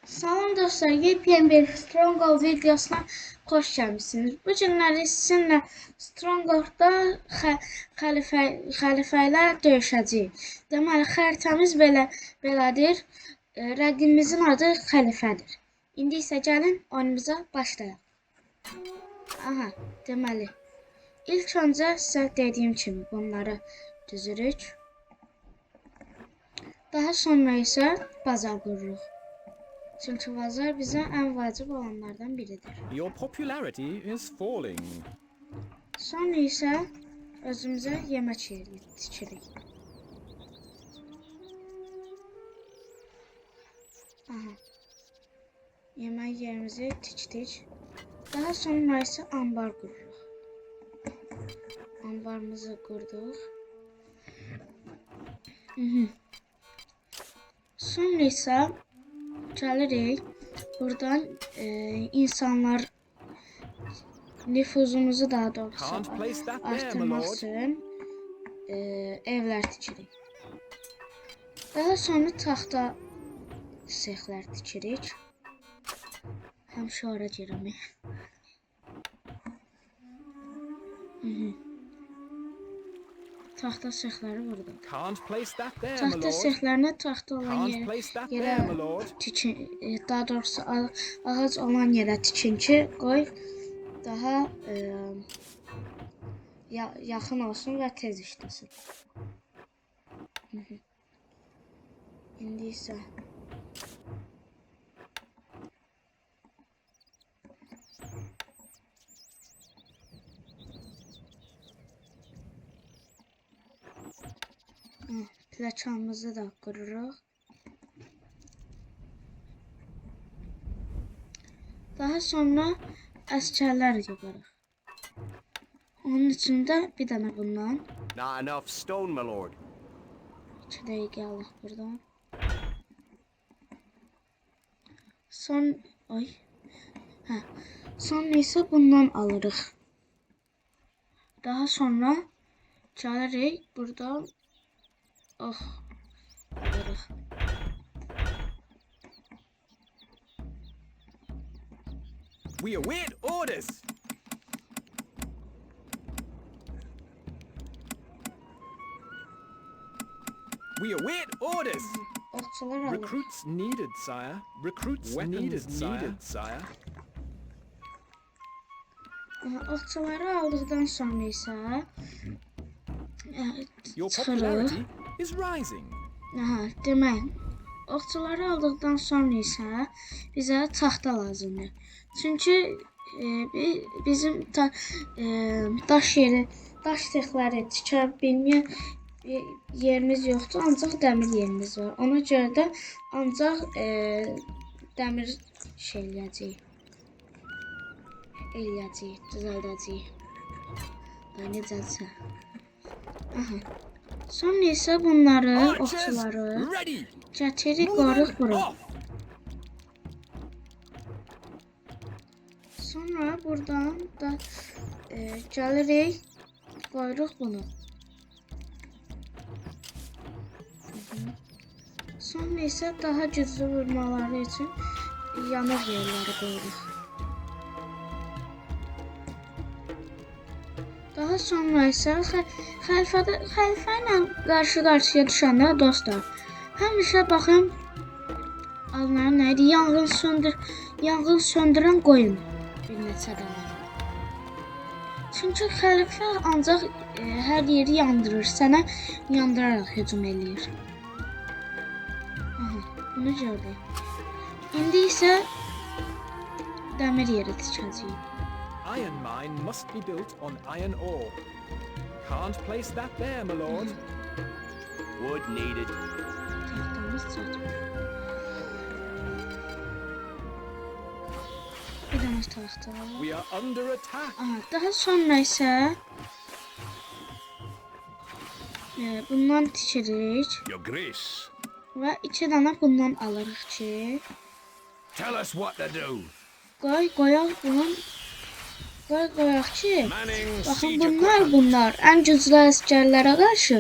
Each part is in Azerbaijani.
Salam dostlar, yepyeni bir Stronghold videosuna xoş gəlmisiniz. Bu günləri sizinlə Strongholdda xəlifə ilə döyüşəcəyik. Deməli, xəritəmiz belədir. Rəqibimizin adı xəlifədir. İndi isə gəlin oyunumuza başlayaq. Aha, deməli, ilk öncə sizə dediyim kimi bunları düzürük. Daha sonra isə bazar qururuq. Çünkü bazar bize en vacip olanlardan biridir. Your popularity is falling. Sonra ise özümüze yemek yeri tikirik. Aha. Yemek yerimizi tikdik. Daha sonra ise ambar kururuq. Ambarımızı kurduk. Sonra ise gəlirik. Buradan insanlar nüfuzumuzu daha doğrusu artırmaq üçün evlər tikirik. Daha sonra taxta sexlər tikirik. Həmişə ora girəmək. Taxta sexləri vurdum. Taxta sexlərini taxta olan yerə tikin, daha doğrusu ağac olan yerə tikinti qoy, daha yaxın olsun və tez işləsin. İndi isə plaçamızı da kururuq. Daha sonra əsgərlər yığırıq. Onun içində bir dənə bundan. Not enough stone, my lord. 2 dəqiqə alıq buradan. Sonra isə bundan alırıq. Daha sonra gəlirik buradan. Alırıq. We await orders. We await orders. Okçular alırıq. Recruits needed, sire. Recruits needed, sire. Okçuları aldıqdan sonra isə Your çıxırıq. popularity is rising. Demək, okçuları aldıqdan sonra isə bizə taxta lazımdır. Çünki bizim daş sexləri tikə bilməyən yerimiz yoxdur, ancaq dəmir yerimiz var. Ona görə də ancaq dəmir eləyəcəyik, düzəldəcəyik. Necəsə. Sonra isə bunları, okçuları gətiririk, qoyuruq bura. Sonra buradan da gəlirik, qoyuruq bunu. Sonra isə daha güclü vurmaları üçün yanıq yerləri qoyuruq. Daha sonra isə xəlifə ilə qarşı-qarşıya düşəndə dostlar, həmişə baxın adları nə idi? Yanğın söndürən qoyun bir neçə dənə. Çünki xəlifə ancaq hər yeri yandırır, sənə yandıraraq hücum eləyir. Bunu gördük. İndi isə dəmir yeri tikəcəyik. Iron mine must be built on iron ore. Can't place that there, my lord. Wood needed. Tahtamız çatmır. Bir dənə taxta. We are under attack. Daha sonra isə bundan tikirik Your grace. və 2 dənə bundan alırıq ki, Tell us what to do. qoyaq bunun. Qoyaq ki, Manning baxın siege bunlar ən güclü əsgərlərə qarşı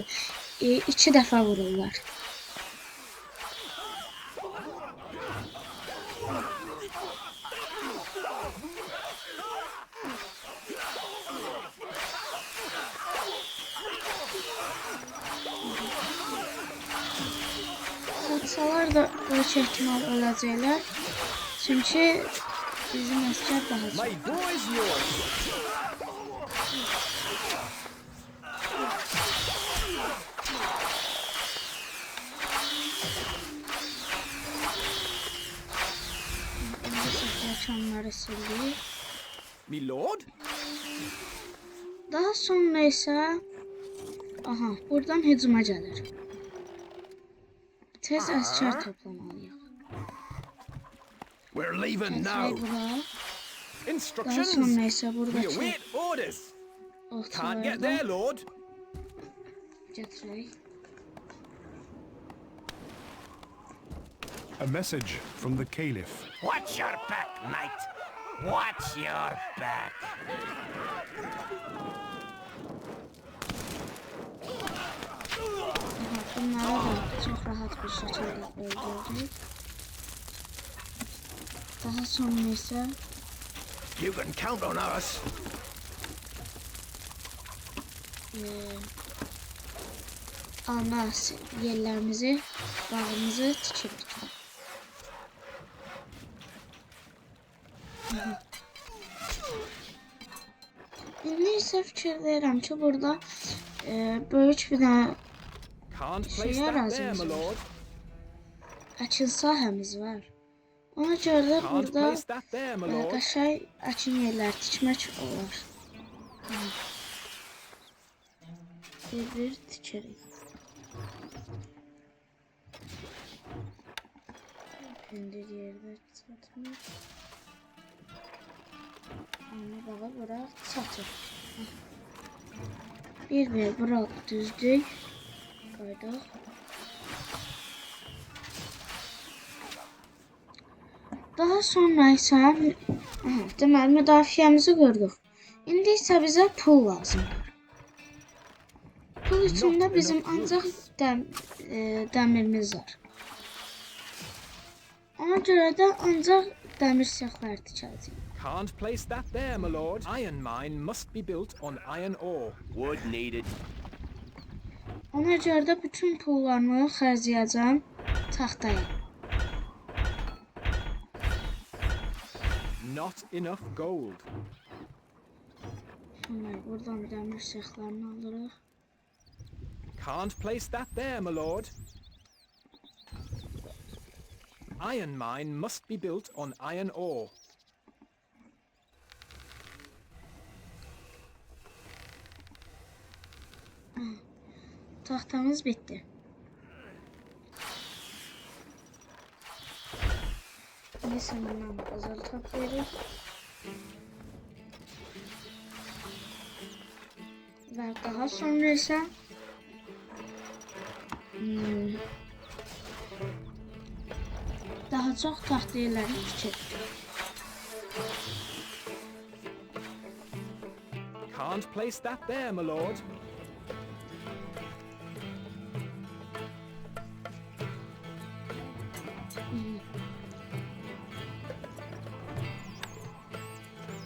2 dəfə vururlar. Satsalar da ölç ihtimal öləcəklər. Çünki bizim əskər daha çox. My bow is yours. İndi səfər çanları sildik. Me lord? Daha sonra isə aha, buradan hücuma gəlir. Tez əskər toplamalıyıq. We're leaving Gətirək now. bura. Daha Instructions. sonra isə We buradakı await orders. Can't get oxçalardan there, lord. gətirək. A message from the Caliph. Watch your back, knight. Watch your back. Aha, bunları da çox rahat bir şəkildə öldürdük. Daha sonra isə You can count on us. ana yerlərimizi, bağımızı tikirik. İndi isə fikirləyirəm ki, burada böyük bir dənə Can't şey place that there, ərazimiz my var. lord. Əkin sahəmiz var. Ona görə də Can't burada place that there, my lord. qəşəng əkin yerləri tikmək olar. Bir tikerik. Pendir yerdə çatmır. Ana bağa bura çatır. Bir bura düzdük. Qoyduk. Daha sonra isə deməli müdafiəmizi qurduq. İndi isə bizə pul lazımdır. Pul üçün də bizim ancaq dəmirimiz var. Ona görə də ancaq dəmir sexləri tikəcəyik. Can't place that there, my lord. Iron mine must be built on iron ore. Wood needed. Ona görə də bütün pullarımı xərcləyəcəm taxtaya. Not enough gold. Sonra buradan dəmir sexlərini alırıq. Can't place that there, my lord. Iron mine must be built on iron ore. Taxtamız bitdi. İndi isə bundan bazar toplayırıq. Və daha sonra isə daha çox taxta yerləri tikiririk. Can't place that there, my lord.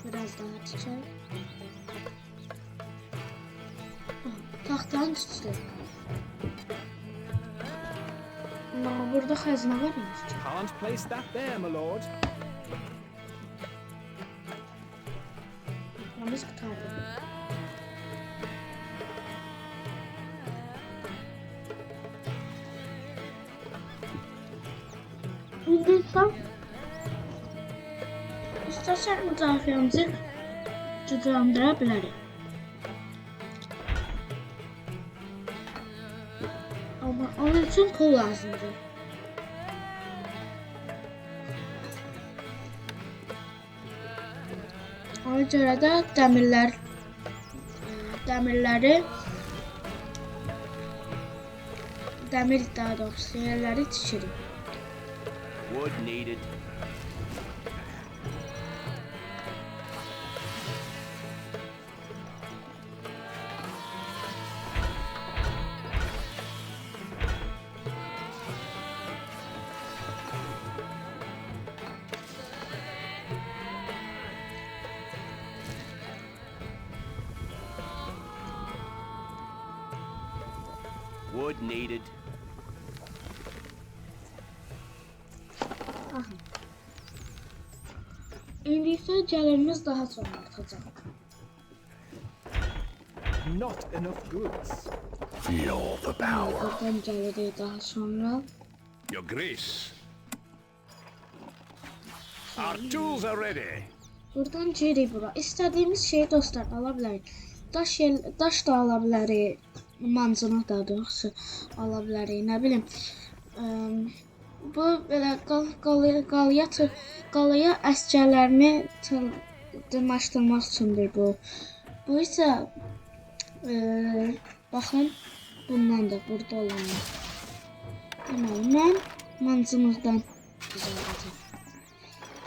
Biraz daha tikək. Taxtanın üstü. Amma burada xəzinə var imiş. Can't place that there, my lord. Paramız qutardı. İndi isə İstəsən müdafiəmizi gücləndirə bilərik. Amma onun üçün pul lazımdır. Ona görə də dəmir daha doğrusu yerləri tikirik. Wood needed. Wood needed. Aha. İndi isə gəlirimiz daha çox artacaq. Not enough goods. Feel the power. Buradan gəlirik daha sonra. Your Grace. Our tools are ready. Buradan giririk bura. İstədiyimiz şeyi dostlar ala bilərik. Daş da ala bilərik. Mancınıq da doğrusu ala bilərik. Nə bilim. Bu belə qalaya əsgərlərini dırmaşdırmaq üçündür bu. Bu isə baxın bundan da burada olanlar. Deməli mən mancınıqdan düzəldəcəm.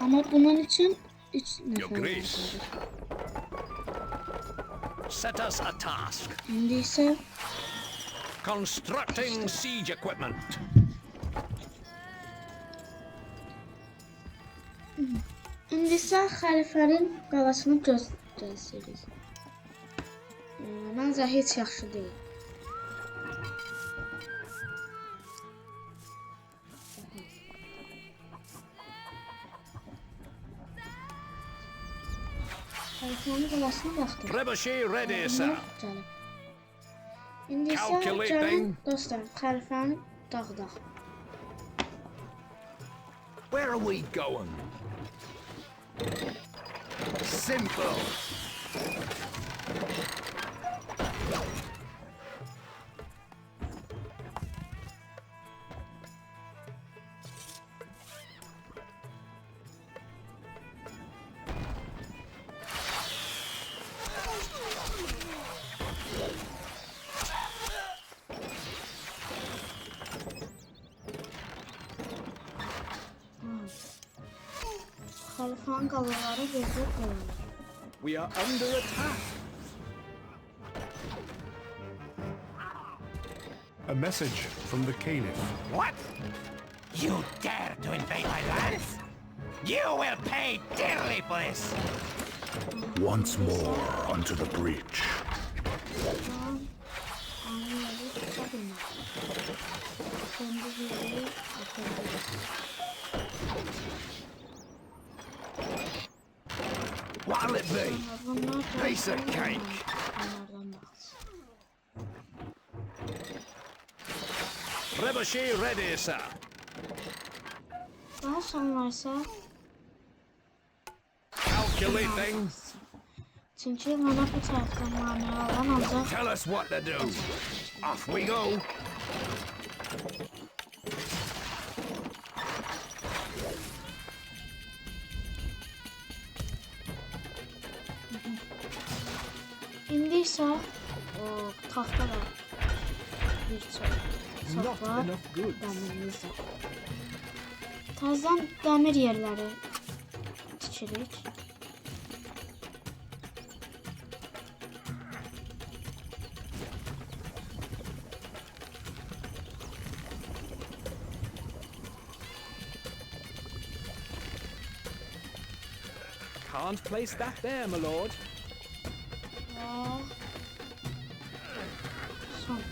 Amma bunun üçün 3 Your nəfər Grace. lazımdır. Set us a task. İndi isə Constructing siege equipment. xəlifənin qalasını gözləyirik. Məncə heç yaxşı deyil. Xəlifənin qalasına baxdım. Trebuchet ready, sir. İndi isə Calculating. gəlin dostlar, xəlifəni dağıdaq. Where are we going? Simple. Xəlifənin qalaları gözləyib qalır. We are under attack. A message from the Caliph. What? You dare to invade my lands? You will pay dearly for this. Once more onto the breach. Anlayıcı tuta bilmək. Kendi yüzüyü atabilir. What'll it be? Bunlar Piece of cake. Bunlardan baxsın. Trebuchet ready, sir. Daha sonra isə Calculating. çünki mənə bu tərəfdən mane olan ancaq Tell us what to do. Off we go. İndi isə taxta var. Bir çox Not var. enough goods. Dəmirimiz var. Təzədən dəmir yerləri tikirik. Can't place that there, my lord. Və son.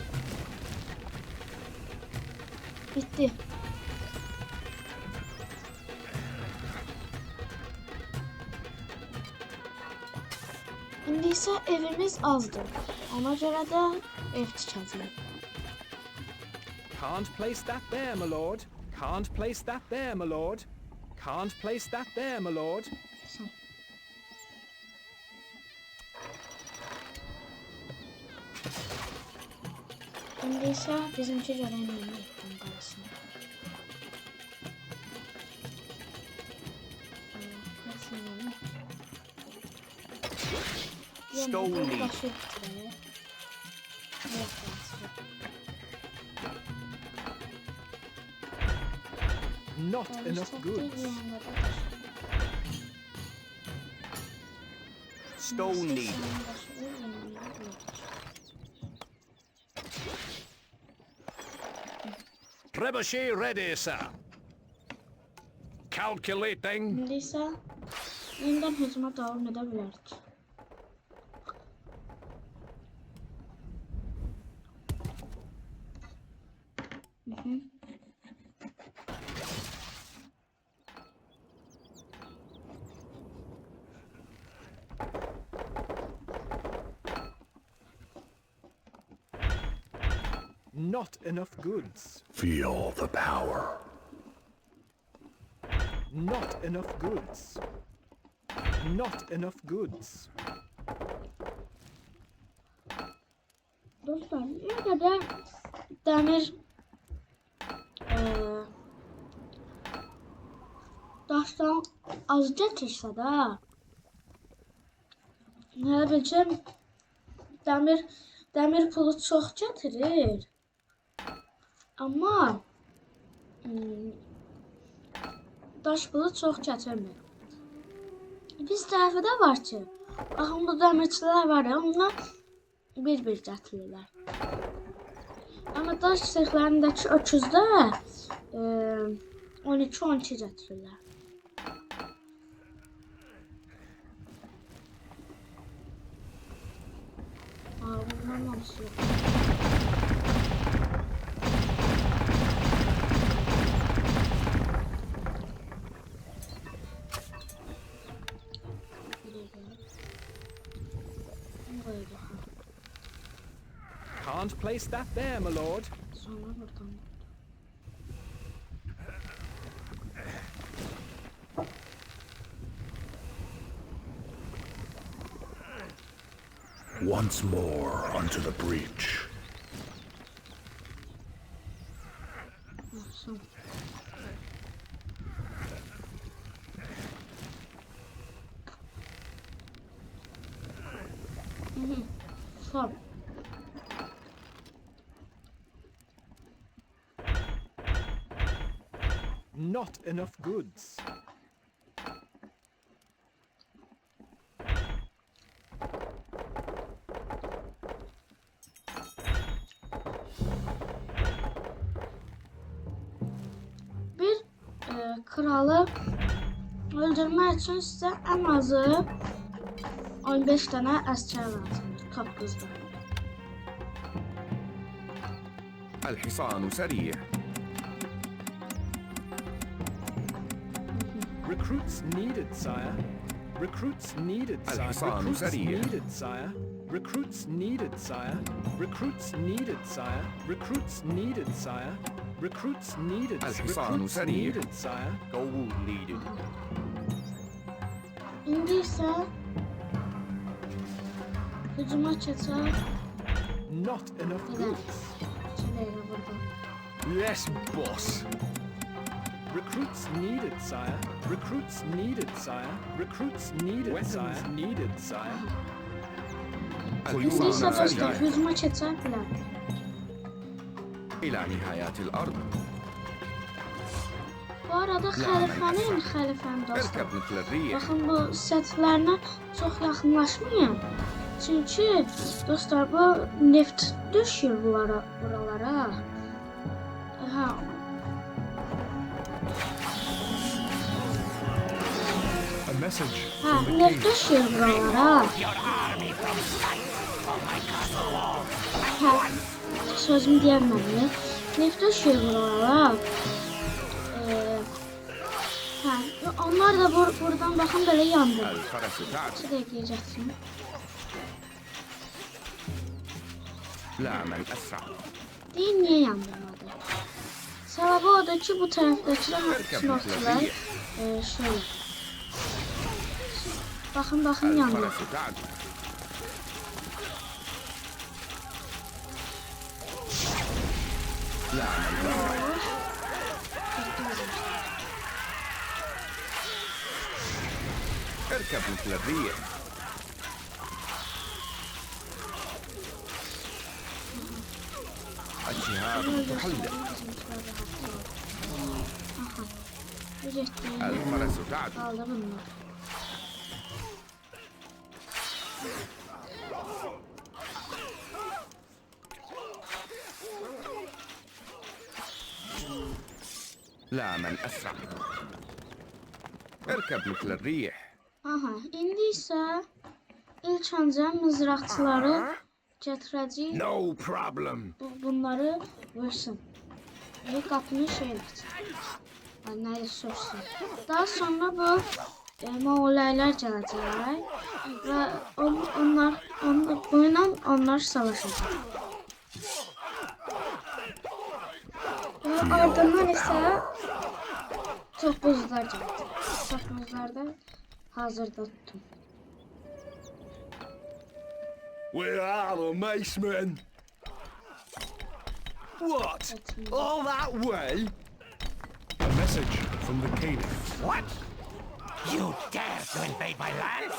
Bitti. İndi isə evimiz azdır. Ona görə də ev tikəcəyik. Can't place that there, my lord. Can't place that there, my lord. Can't place that there, my lord. Son. İndi isə bizimki görən yeni etdim qalasını. Stone leaf. Başı bitirək. Yox, Not enough goods. Stone needed. Trebuchet ready, sir. Calculating. İndi isə yenidən hücuma davam edə bilərik. Not enough goods. Feel the power. Not enough goods. Not enough goods. Dostlar, ne kadar demir daşdan az gətirsə də, nə biləcəm, demir pulu çox gətirir. Amma daş pulu çox gətirmir. Biz tərəfə də var ki, baxın bu dəmirçilər var ya, onlar bir-bir gətirirlər. Amma daş sexlərindəki öküzdə 12-12 gətirirlər. Bundan hamısı yox. Can't place that there, my lord. Sonra buradan. Once more onto the breach. Sonra. Sonra. Not enough goods. Bir kralı öldürmək üçün sizə ən azı 15 dənə əsgər lazımdır, top qızlar. الحصان سريع. Recruits needed, sire. Recruits needed, sire. الحصان Recruits سريع. needed, sire. Recruits needed, sire. Recruits needed, sire. Recruits needed, sire. Recruits needed. الحصان Recruits سريع. needed, sire. Gold needed. İndi isə hücuma keçək. Not enough Neden? goods. Çileyle burada. Yes, boss. Recruits needed, sire. Recruits needed, sire. Recruits needed, Weapons sire. Needed, sire. İndi isə الحصان dostlar سريع. hücuma keçək bilərik. إلى نهايات الأرض. Bu arada xəlifənin dostlar. اركب مثل الريح. Baxın bu səthlərinə çox yaxınlaşmayın. Çünki dostlar bu neft düşür buralara. Ha, A message ha from the neft king. düşür buralara. Your army from sight from my castle wall. Ha, sözüm deyəmədim. Neft düşür buralara. Ha, onlar da buradan baxın belə yandı. الفرس تعدو. 2 dəqiqə yiyəcəksin. لا من أسرع. Deyin niyə yandırmadı? Səbəbi odur ki, bu tərəfdəkilər silahçılar şöyle. Baxın yandı. الفرس تعدو. لا من أسرع. اركب مثل الريح. الشهاب تحلق. الفرس تعدو. Kaldı bunlar. لا من أسرع. اركب مثل الريح. Aha, indi isə ilk öncə mızraqçıları gətirəcəyik. No problem. Bunları vursun. Ve qapını şey etsin. Nəyə sürsün. Daha sonra bu Moğollar gələcək və bununla onlar savaşacaq. Və ardından isə topuzlar gəldi. Topuzlar da hazırda tutun. Where are the macemen? What? All that way? A message from the Caliph. What? You dare to invade my lands?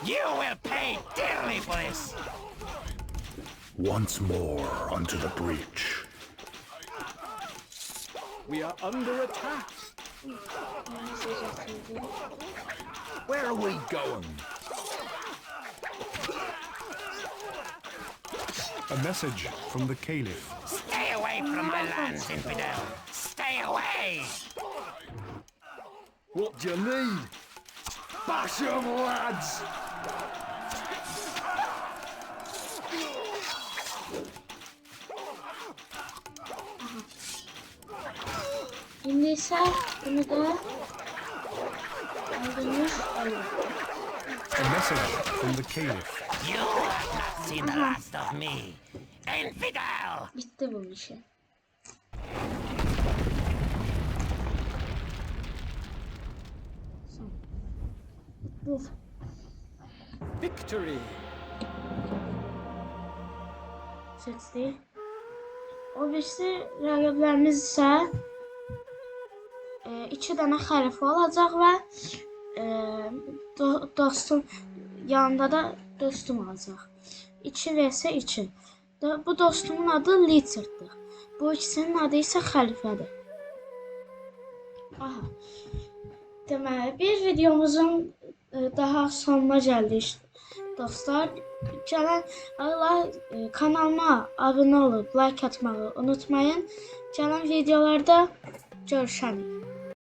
You will pay dearly for this! Once more onto the breach. We are under attack. Where are we going? A message from the Caliph. Stay away from my lands, infidel! Stay away! What do you need? Bash 'em, lads! İndi isə bunu da aldırmış olur. A message from the Caliph. You have not seen the last of me, infidel! Bitti bu işi. Son. Bu. Victory! Seçdi. O birisi rəqiblərimiz isə 2 dənə xəlifə olacaq və dostum yanında da dostum olacaq. 2 vs 2. Bu dostumun adı Lichard'dır. Bu ikisinin adı isə xəlifədir. Aha. Deməli, bir videomuzun daha sonuna gəldik dostlar. Kanalıma abunə olub like atmağı unutmayın. Gələn videolarda görüşərik.